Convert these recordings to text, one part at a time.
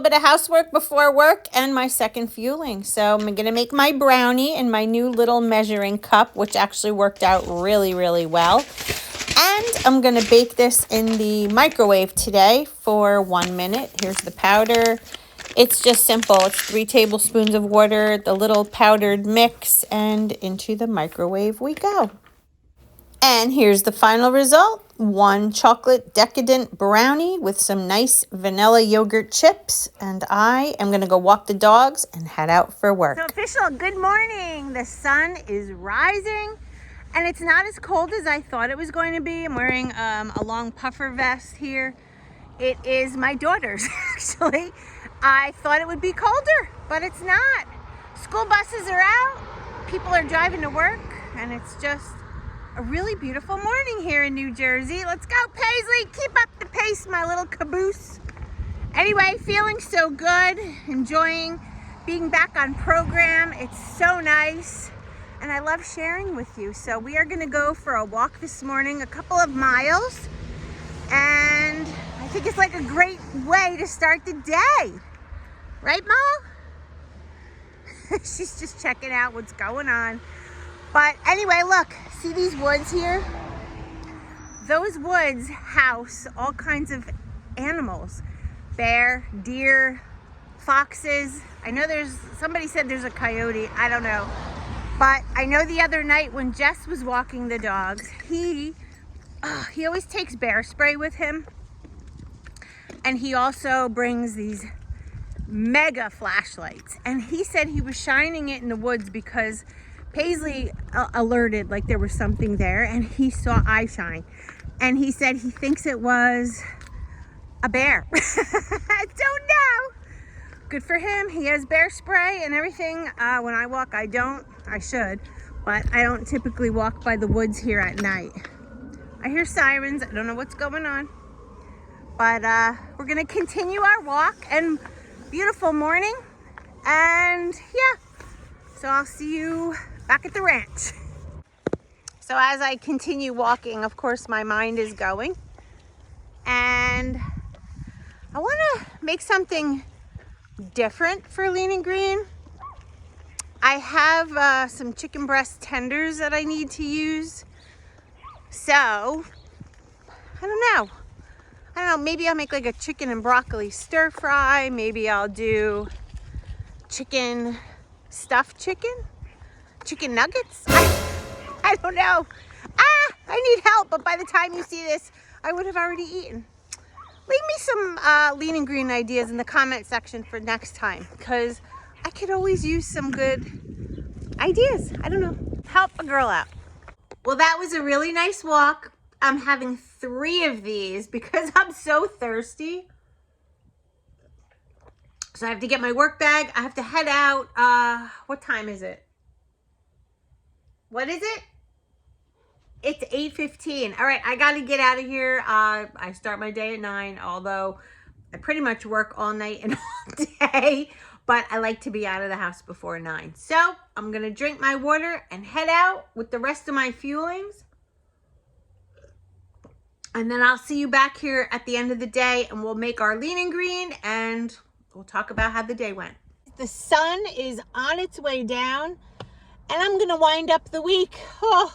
bit of housework before work and my second fueling. So I'm going to make my brownie in my new little measuring cup, which actually worked out really, really well. And I'm going to bake this in the microwave today for 1 minute. Here's the powder. It's just simple. It's 3 tablespoons of water, the little powdered mix, and into the microwave we go. And here's the final result. 1 chocolate decadent brownie with some nice vanilla yogurt chips. And I am going to go walk the dogs and head out for work. So official, good morning. The sun is rising and it's not as cold as I thought it was going to be. I'm wearing a long puffer vest here. It is my daughter's actually. I thought it would be colder, but it's not. School buses are out. People are driving to work and it's just a really beautiful morning here in New Jersey. Let's go, Paisley. Keep up the pace, my little caboose. Anyway, feeling so good. Enjoying being back on program. It's so nice. And I love sharing with you. So we are going to go for a walk this morning, a couple of miles. And I think it's like a great way to start the day. Right, Mom? She's just checking out what's going on. But anyway, look, see these woods here? Those woods house all kinds of animals. Bear, deer, foxes. I know somebody said there's a coyote. I don't know. But I know the other night when Jess was walking the dogs, he always takes bear spray with him. And he also brings these mega flashlights. And he said he was shining it in the woods because Paisley alerted like there was something there and he saw eye shine. And he said he thinks it was a bear. I don't know. Good for him. He has bear spray and everything. When I walk, I don't. I should. But I don't typically walk by the woods here at night. I hear sirens. I don't know what's going on. But we're going to continue our walk and beautiful morning. And yeah. So I'll see you back at the ranch. So as I continue walking, of course, my mind is going. And I want to make something different for Lean and Green. I have some chicken breast tenders that I need to use. So, I don't know, maybe I'll make like a chicken and broccoli stir fry. Maybe I'll do chicken nuggets. I don't know. I need help, but by the time you see this, I would have already eaten. Leave me some Lean and Green ideas in the comment section for next time, because I could always use some good ideas. I don't know. Help a girl out. Well, that was a really nice walk. I'm having 3 of these because I'm so thirsty. So I have to get my work bag. I have to head out. What time is it? What is it? It's 8:15. All right, I got to get out of here. I start my day at 9, although I pretty much work all night and all day. But I like to be out of the house before 9. So I'm going to drink my water and head out with the rest of my fuelings. And then I'll see you back here at the end of the day and we'll make our Lean and Green and we'll talk about how the day went. The sun is on its way down and I'm going to wind up the week. Oh,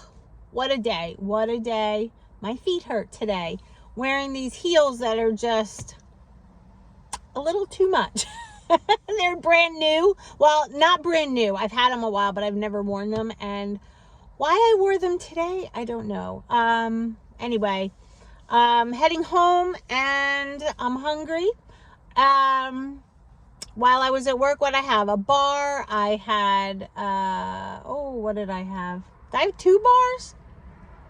what a day. What a day. My feet hurt today. Wearing these heels that are just a little too much. They're brand new. Well, not brand new. I've had them a while, but I've never worn them. And why I wore them today, I don't know. Anyway, heading home and I'm hungry. While I was at work, what I have? A bar. I had, what did I have? Did I have 2 bars?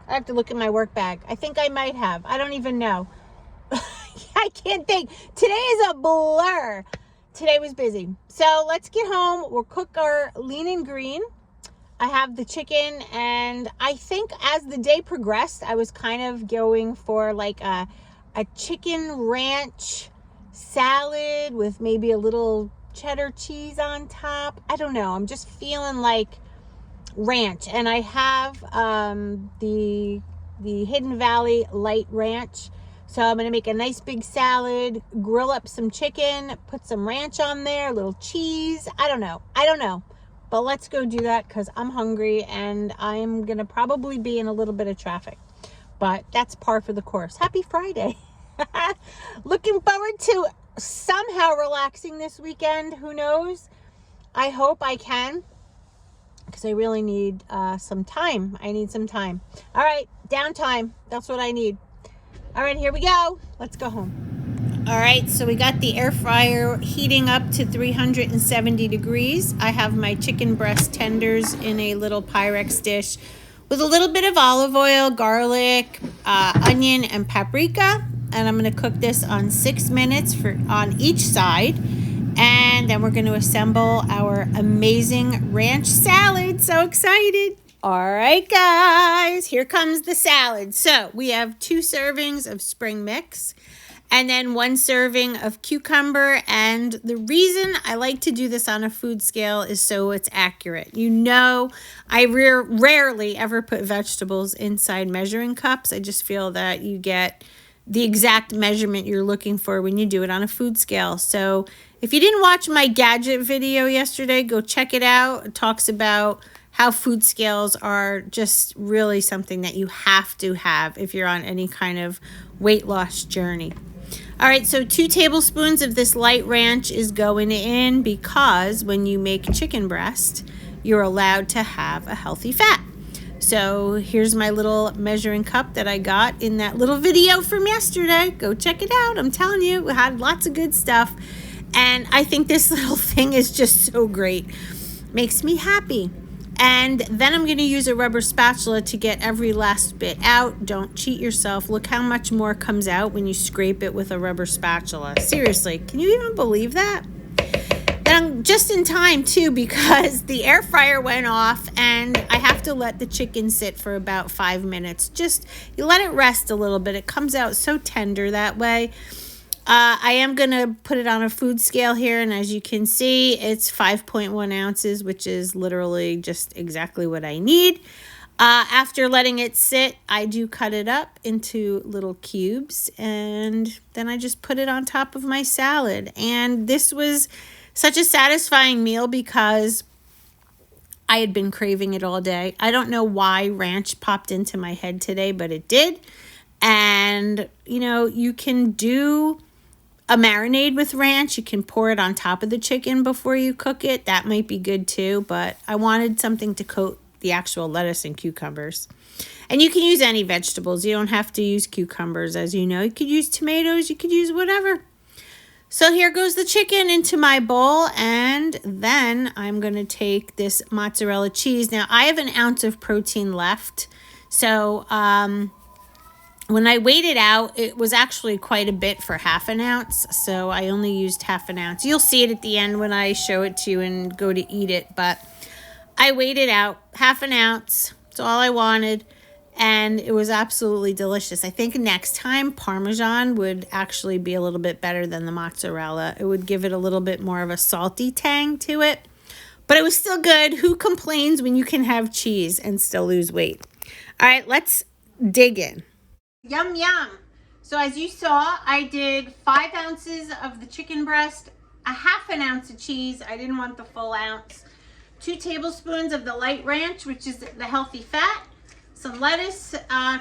I have to look at my work bag. I think I might have. I don't even know. I can't think. Today is a blur. Today was busy. So let's get home. We'll cook our Lean and Green. I have the chicken, and I think as the day progressed, I was kind of going for like a chicken ranch salad with maybe a little cheddar cheese on top. I don't know. I'm just feeling like ranch. And I have the Hidden Valley Light Ranch. So I'm going to make a nice big salad, grill up some chicken, put some ranch on there, a little cheese. I don't know. But let's go do that because I'm hungry and I'm going to probably be in a little bit of traffic. But that's par for the course. Happy Friday. Looking forward to somehow relaxing this weekend. Who knows? I hope I can because I really need some time. I need some time. All right, downtime. That's what I need. All right, here we go. Let's go home. All right, so we got the air fryer heating up to 370 degrees. I have my chicken breast tenders in a little Pyrex dish with a little bit of olive oil, garlic, onion, and paprika. And I'm going to cook this on 6 minutes on each side. And then we're going to assemble our amazing ranch salad. So excited. All right, guys, here comes the salad. So we have 2 servings of spring mix and then 1 serving of cucumber. And the reason I like to do this on a food scale is so it's accurate. You know, I rarely ever put vegetables inside measuring cups. I just feel that you get the exact measurement you're looking for when you do it on a food scale. So if you didn't watch my gadget video yesterday, go check it out. It talks about how food scales are just really something that you have to have if you're on any kind of weight loss journey. All right, so 2 tablespoons of this light ranch is going in because when you make chicken breast, you're allowed to have a healthy fat. So here's my little measuring cup that I got in that little video from yesterday. Go check it out. I'm telling you, we had lots of good stuff. And I think this little thing is just so great. Makes me happy. And then I'm going to use a rubber spatula to get every last bit out. Don't cheat yourself. Look how much more comes out when you scrape it with a rubber spatula. Seriously, can you even believe that? And I'm just in time too because the air fryer went off and I have to let the chicken sit for about 5 minutes. Just you let it rest a little bit. It comes out so tender that way. I am going to put it on a food scale here, and as you can see, it's 5.1 ounces, which is literally just exactly what I need. After letting it sit, I do cut it up into little cubes, and then I just put it on top of my salad. And this was such a satisfying meal because I had been craving it all day. I don't know why ranch popped into my head today, but it did. And, you know, you can do a marinade with ranch. You can pour it on top of the chicken before you cook it. That might be good too, but I wanted something to coat the actual lettuce and cucumbers. And you can use any vegetables. You don't have to use cucumbers, as you know. You could use tomatoes. You could use whatever. So here goes the chicken into my bowl, and then I'm going to take this mozzarella cheese. Now, I have an ounce of protein left, so when I weighed it out, it was actually quite a bit for half an ounce, so I only used half an ounce. You'll see it at the end when I show it to you and go to eat it, but I weighed it out, half an ounce. That's all I wanted, and it was absolutely delicious. I think next time Parmesan would actually be a little bit better than the mozzarella. It would give it a little bit more of a salty tang to it, but it was still good. Who complains when you can have cheese and still lose weight? All right, let's dig in. Yum, yum. So as you saw, I did 5 ounces of the chicken breast, a half an ounce of cheese. I didn't want the full ounce. 2 tablespoons of the light ranch, which is the healthy fat, some lettuce,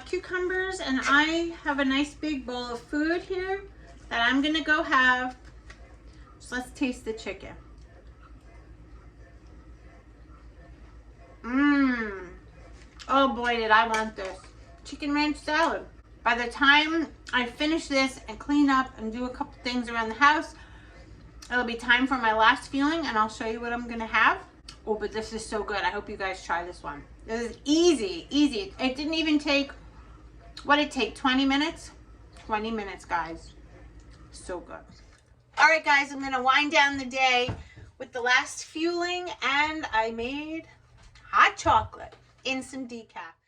cucumbers, and I have a nice big bowl of food here that I'm going to go have. So let's taste the chicken. Oh boy, did I want this. Chicken ranch salad. By the time I finish this and clean up and do a couple things around the house, it'll be time for my last feeling, and I'll show you what I'm gonna have. Oh, but this is so good. I hope you guys try this one. This is easy. It didn't even take, what did it take, 20 minutes? 20 minutes, guys. So good. All right, guys, I'm gonna wind down the day with the last fueling, and I made hot chocolate in some decaf.